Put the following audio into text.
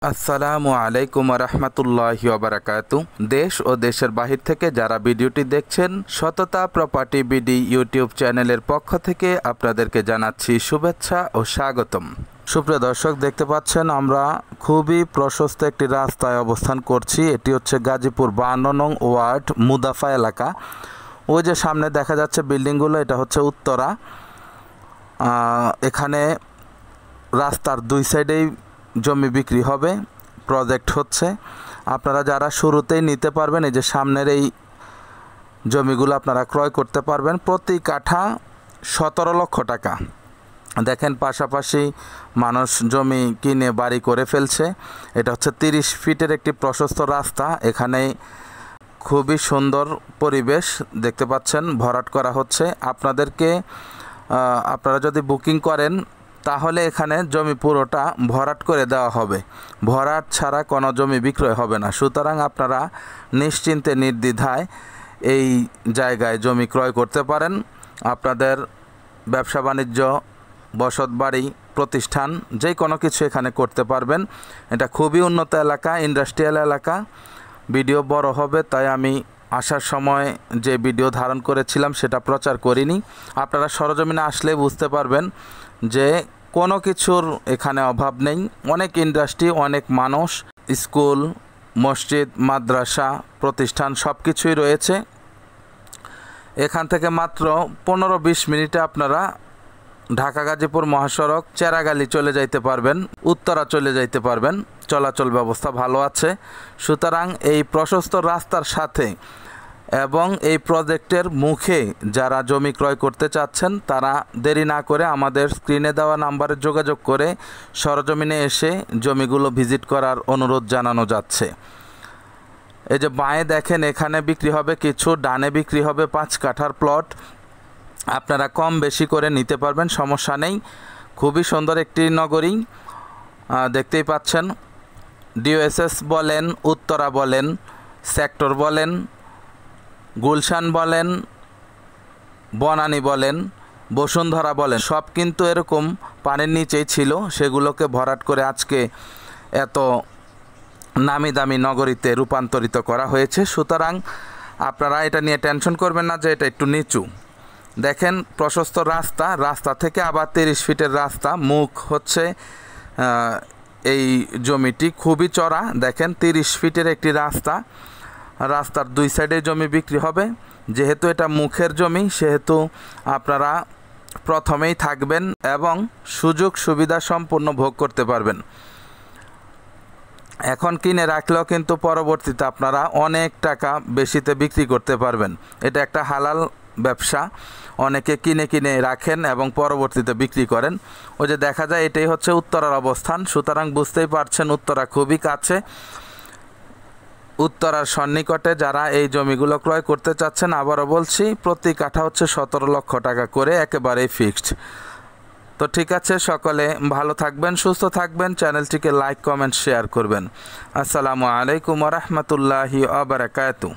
আসসালামু আলাইকুম রহমতুল্লাহি ওবারাকাতু। দেশ ও দেশের বাহির থেকে যারা ভিডিওটি দেখছেন, সততা প্রপার্টি বিডি ইউটিউব চ্যানেলের পক্ষ থেকে আপনাদেরকে জানাচ্ছি শুভেচ্ছা ও স্বাগতম। সুপ্রিয় দর্শক, দেখতে পাচ্ছেন আমরা খুবই প্রশস্ত একটি রাস্তায় অবস্থান করছি। এটি হচ্ছে গাজীপুর 52 নং ওয়ার্ড মুদাফা এলাকা। ওই যে সামনে দেখা যাচ্ছে বিল্ডিংগুলো, এটা হচ্ছে উত্তরা। এখানে রাস্তার দুই সাইডেই জমি বিক্রি হবে, প্রজেক্ট হচ্ছে। আপনারা যারা শুরুতেই নিতে পারবেন, এই যে সামনের এই জমিগুলো আপনারা ক্রয় করতে পারবেন। প্রতি কাঠা 17 লক্ষ টাকা। দেখেন পাশাপাশি মানুষ জমি কিনে বাড়ি করে ফেলছে। এটা হচ্ছে 30 ফিটের একটি প্রশস্ত রাস্তা। এখানে খুবই সুন্দর পরিবেশ দেখতে পাচ্ছেন, ভরাট করা হচ্ছে। আপনারা যদি বুকিং করেন তাহলে এখানে জমি পুরোটা ভরাট করে দেওয়া হবে। ভরাট ছাড়া কোনো জমি বিক্রয় হবে না। সুতরাং আপনারা নিশ্চিন্তে নির্দ্বিধায় এই জায়গায় জমি ক্রয় করতে পারেন। আপনাদের ব্যবসা বাণিজ্য, বসতবাড়ি, প্রতিষ্ঠান যে কোনো কিছু এখানে করতে পারবেন। এটা খুবই উন্নত এলাকা, ইন্ডাস্ট্রিয়াল এলাকা। ভিডিও বড় হবে, তাই আমি আসার সময় যে ভিডিও ধারণ করেছিলাম সেটা প্রচার করিনি। আপনারা সরজমিনে আসলে বুঝতে পারবেন যে কোনো কিছুর এখানে অভাব নেই। অনেক ইন্ডাস্ট্রি, অনেক মানুষ, স্কুল, মসজিদ, মাদ্রাসা, প্রতিষ্ঠান সব কিছুই রয়েছে। এখান থেকে মাত্র 15-20 মিনিটে আপনারা ঢাকা গাজীপুর মহাসড়ক চেরাগালি চলে যাইতে পারবেন, উত্তরা চলে যাইতে পারবেন। চলাচল ব্যবস্থা ভালো আছে। সুতরাং এই প্রশস্ত রাস্তার সাথে এবং এই প্রজেক্টের মুখে যারা জমি ক্রয় করতে চাচ্ছেন, তারা দেরি না করে আমাদের স্ক্রিনে দেওয়া নাম্বারে যোগাযোগ করে সরজমিনে এসে জমিগুলো ভিজিট করার অনুরোধ জানানো যাচ্ছে। এই যে বাঁয়ে দেখেন, এখানে বিক্রি হবে কিছু, ডানে বিক্রি হবে 5 কাঠার প্লট। আপনারা কম বেশি করে নিতে পারবেন, সমস্যা নেই। খুবই সুন্দর একটি নগরী দেখতেই পাচ্ছেন। ডিওএসএস বলেন, উত্তরা বলেন, সেক্টর বলেন, গুলশান বলেন, বনানী বলেন, বসুন্ধরা বলেন, সব কিন্তু এরকম পানির নিচেই ছিল। সেগুলোকে ভরাট করে আজকে এত নামি দামি নগরীতে রূপান্তরিত করা হয়েছে। সুতরাং আপনারা এটা নিয়ে টেনশন করবেন না যে এটা একটু নিচু। দেখেন প্রশস্ত রাস্তা থেকে আবার 30 ফিটের রাস্তা। মুখ হচ্ছে এই জমিটি খুবই চড়া। দেখেন 30 ফিটের একটি রাস্তা। রাস্তার দুই সাইডে জমি বিক্রি হবে। যেহেতু এটা মুখের জমি, সেহেতু আপনারা প্রথমেই থাকবেন এবং সুযোগ সুবিধা সম্পূর্ণ ভোগ করতে পারবেন। এখন কিনে রাখলেও কিন্তু পরবর্তীতে আপনারা অনেক টাকা বেশিতে বিক্রি করতে পারবেন। এটা একটা হালাল ব্যবসা। অনেকে কিনে রাখেন এবং পরবর্তীতে বিক্রি করেন। ওই যে দেখা যায় এটাই হচ্ছে উত্তরার অবস্থান। সুতরাং বুঝতেই পারছেন উত্তরা খুবই কাছে। উত্তরার সন্নিকটে যারা এই জমিগুলো ক্রয় করতে চাচ্ছেন, আবারও বলছি, প্রতি কাঠা হচ্ছে 17 লক্ষ টাকা করে, একেবারেই ফিক্সড। তো ঠিক আছে, সকলে ভালো থাকবেন, সুস্থ থাকবেন। চ্যানেলটিকে লাইক, কমেন্ট, শেয়ার করবেন। আসসালামু আলাইকুম রহমতুল্লাহি ওয়া বারাকাতুহু।